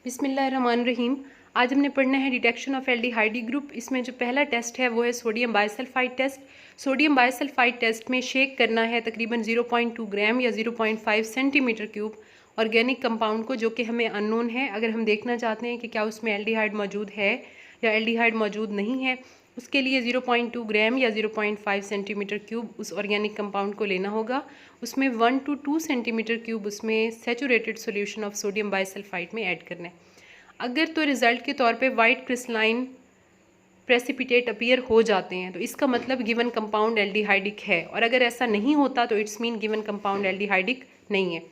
बिस्मिल्लाहिर्रहमानिर्रहीम। आज हमने पढ़ना है डिटेक्शन ऑफ एल्डिहाइड ग्रुप। इसमें जो पहला टेस्ट है वो है sodium bisulphite test. Sodium bisulphite test में शेक करना है तकरीबन 0.2 ग्राम या 0.5 सेंटीमीटर क्यूब ऑर्गेनिक कंपाउंड को, जो कि हमें अननोन है। अगर हम देखना चाहते हैं कि क्या उसमें एल्डिहाइड मौजूद है या एल्डिहाइड मौजूद नहीं है, उसके लिए 0.2 ग्राम या 0.5 सेंटीमीटर क्यूब उस ऑर्गेनिक कंपाउंड को लेना होगा। उसमें 1 to 2 सेंटीमीटर क्यूब उसमें saturated solution of sodium bisulphide में ऐड करना है। अगर तो रिज़ल्ट के तौर पे वाइट क्रिस्टलाइन प्रेसिपिटेट अपीयर हो जाते हैं तो इसका मतलब गिवन कंपाउंड एल्डिहाइडिक है, और अगर ऐसा नहीं होता तो it's mean given compound aldehydic नहीं है।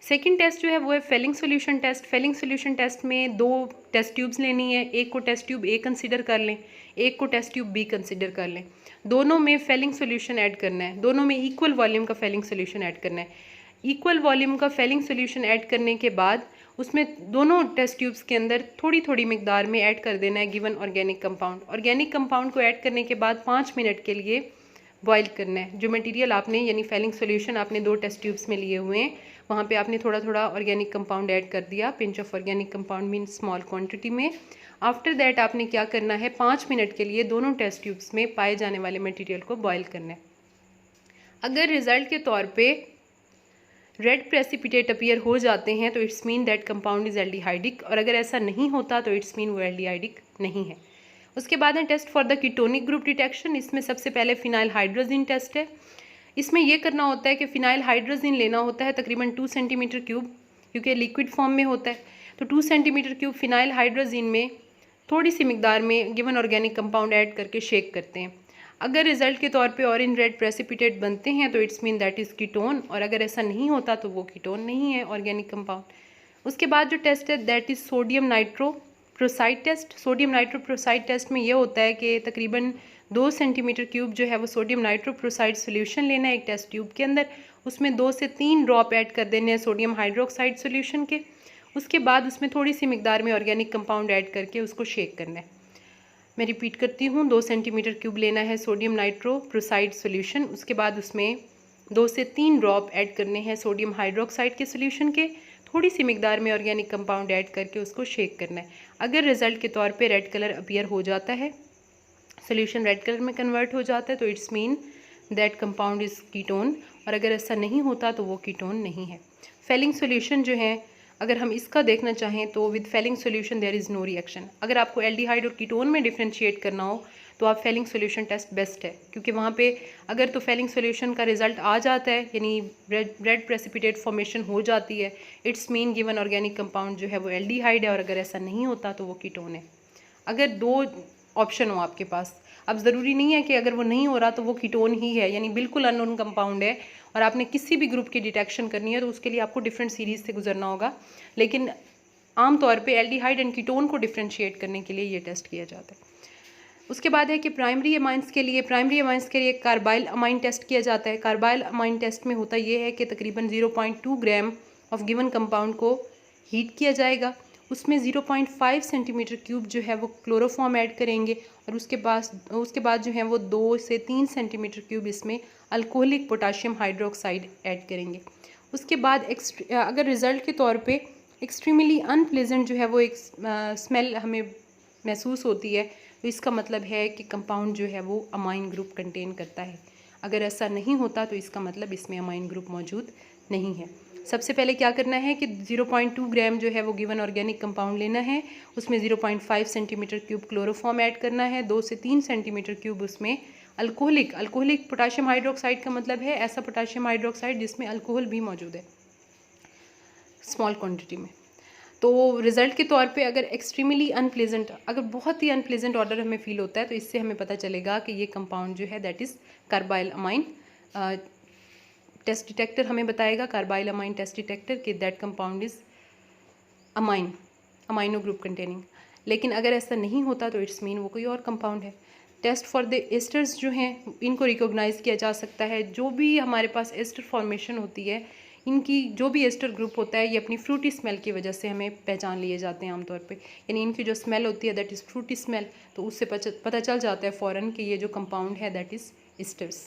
सेकंड टेस्ट जो है वो है Fehling solution test. Fehling solution test में 2 टेस्ट ट्यूब्स लेनी है। एक को टेस्ट ट्यूब ए कंसीडर कर लें, एक को टेस्ट ट्यूब बी कंसीडर कर लें। दोनों में फेलिंग सॉल्यूशन ऐड करना है, दोनों में इक्वल वॉल्यूम का फेलिंग सॉल्यूशन ऐड करना है। इक्वल वॉल्यूम का फेलिंग सॉल्यूशन ऐड करने के बाद उसमें दोनों टेस्ट ट्यूब्स के अंदर थोड़ी थोड़ी मिकदार में ऐड कर देना है given organic compound. Organic compound को ऐड करने के बाद 5 मिनट के लिए बॉईल करना है। जो मटेरियल आपने यानी फेलिंग सॉल्यूशन आपने 2 टेस्ट ट्यूब्स में लिए हुए हैं, वहाँ पे आपने थोड़ा थोड़ा ऑर्गेनिक कंपाउंड ऐड कर दिया। Pinch of organic compound mean small quantity में। आफ्टर दैट आपने क्या करना है, 5 मिनट के लिए दोनों टेस्ट ट्यूब्स में पाए जाने वाले मटेरियल को बॉईल करना है। अगर रिजल्ट के तौर पे रेड प्रेसिपिटेट अपीयर हो जाते हैं तो it's mean that compound is aldehydic, और अगर ऐसा नहीं होता तो इट्स मीन वो एल्डिहाइडिक नहीं है। उसके बाद है test for the ketonic group detection. इसमें सबसे पहले फिनाइल हाइड्रोजिन टेस्ट है। इसमें यह करना होता है कि फिनाइल हाइड्रोजिन लेना होता है तकरीबन 2 सेंटीमीटर क्यूब, क्योंकि लिक्विड फॉर्म में होता है। तो 2 सेंटीमीटर क्यूब फिनाइल हाइड्रोजिन में थोड़ी सी मिकदार में गिवन ऑर्गेनिक कंपाउंड ऐड करके शेक करते हैं। अगर रिजल्ट के तौर पे ऑरेंज रेड प्रेसिपिटेट बनते हैं तो it's mean that is ketone, और अगर ऐसा नहीं होता तो वो कीटोन नहीं है ऑर्गेनिक कंपाउंड। उसके बाद जो टेस्ट है that is sodium nitroprusside test. Sodium nitroprusside test में ये होता है कि तकरीबन 2 सेंटीमीटर क्यूब जो है वो सोडियम नाइट्रोप्रोसाइड सोल्यूशन लेना है एक टेस्ट ट्यूब के अंदर। उसमें 2 से 3 ड्रॉप ऐड कर देने हैं सोडियम हाइड्रोक्साइड सोल्यूशन के। उसके बाद उसमें थोड़ी सी मिकदार में ऑर्गेनिक कंपाउंड ऐड करके उसको शेक करना है। मैं रिपीट करती हूँ, 2 सेंटीमीटर क्यूब लेना है सोडियम नाइट्रोप्रोसाइड सोल्यूशन। उसके बाद उसमें 2 से 3 ड्रॉप ऐड करने हैं सोडियम हाइड्रोक्साइड के सोल्यूशन के। थोड़ी सी मिकदार में ऑर्गेनिक कंपाउंड ऐड करके उसको शेक करना है। अगर रिजल्ट के तौर पे रेड कलर अपीयर हो जाता है, सोल्यूशन रेड कलर में कन्वर्ट हो जाता है, तो it's mean that compound is ketone, और अगर ऐसा नहीं होता तो वो कीटोन नहीं है। फेलिंग सोल्यूशन जो है, अगर हम इसका देखना चाहें तो with Fehling solution there is no reaction. अगर आपको एल्डिहाइड और कीटोन में डिफ्रेंशिएट करना हो तो आप फेलिंग सोल्यूशन टेस्ट बेस्ट है, क्योंकि वहाँ पे अगर तो फेलिंग सोल्यूशन का रिजल्ट आ जाता है यानी रेड प्रेसिपिटेट फॉर्मेशन हो जाती है, it's mean given organic compound जो है वो एल्डिहाइड है, और अगर ऐसा नहीं होता तो वो कीटोन है। अगर 2 ऑप्शन हो आपके पास, अब ज़रूरी नहीं है कि अगर वो नहीं हो रहा तो वो कीटोन ही है, यानी बिल्कुल अननोन कंपाउंड है और आपने किसी भी ग्रुप की डिटेक्शन करनी है तो उसके लिए आपको डिफरेंट सीरीज़ से गुजरना होगा। लेकिन आम तौर पे एल्डिहाइड एंड कीटोन को डिफरेंशिएट करने के लिए ये टेस्ट किया जाता है। उसके बाद है कि प्राइमरी अमाइंस के लिए कार्बाइल अमाइन टेस्ट किया जाता है। कार्बाइल अमाइन टेस्ट में होता ये है कि तकरीबन 0.2 ग्राम ऑफ गिवन कंपाउंड को हीट किया जाएगा। उसमें 0.5 सेंटीमीटर क्यूब जो है वो क्लोरोफॉर्म ऐड करेंगे, और उसके बाद जो है वो 2 से 3 सेंटीमीटर क्यूब इसमें अल्कोहलिक पोटाशियम हाइड्रोक्साइड ऐड करेंगे। उसके बाद अगर रिज़ल्ट के तौर पे एक्सट्रीमली अनप्लेजेंट जो है वो एक स्मेल हमें महसूस होती है, तो इसका मतलब है कि कंपाउंड जो है वो अमाइन ग्रुप कंटेन करता है। अगर ऐसा नहीं होता तो इसका मतलब इसमें अमाइन ग्रुप मौजूद नहीं है। सबसे पहले क्या करना है कि 0.2 ग्राम जो है वो गिवन ऑर्गेनिक कंपाउंड लेना है। उसमें 0.5 सेंटीमीटर क्यूब क्लोरोफॉर्म ऐड करना है। 2 से 3 सेंटीमीटर क्यूब उसमें अल्कोहलिक पोटाशियम हाइड्रोक्साइड का मतलब है ऐसा पोटाशियम हाइड्रोक्साइड जिसमें अल्कोहल भी मौजूद है स्मॉल क्वांटिटी में। तो रिज़ल्ट के तौर पे अगर एक्सट्रीमली अनप्लेजेंट, अगर बहुत ही अनप्लेजेंट ऑर्डर हमें फील होता है तो इससे हमें पता चलेगा कि ये कंपाउंड जो है that is carbylamine. Test detector हमें बताएगा, कार्बाइल अमाइन टेस्ट डिटेक्टर, कि that compound is amino group containing. लेकिन अगर ऐसा नहीं होता तो इट्स मीन वो कोई और कंपाउंड है। टेस्ट फॉर द एस्टर्स जो हैं इनको रिकॉग्नाइज़ किया जा सकता है। जो भी हमारे पास एस्टर फॉर्मेशन होती है, इनकी जो भी एस्टर ग्रुप होता है ये अपनी फ्रूटी स्मेल की वजह से हमें पहचान लिए जाते हैं आमतौर पे। यानी इनकी जो स्मेल होती है दैट इज़ फ्रूटी स्मेल, तो उससे पता चल जाता है फ़ौरन कि ये जो कंपाउंड है दैट इज़ एस्टर्स।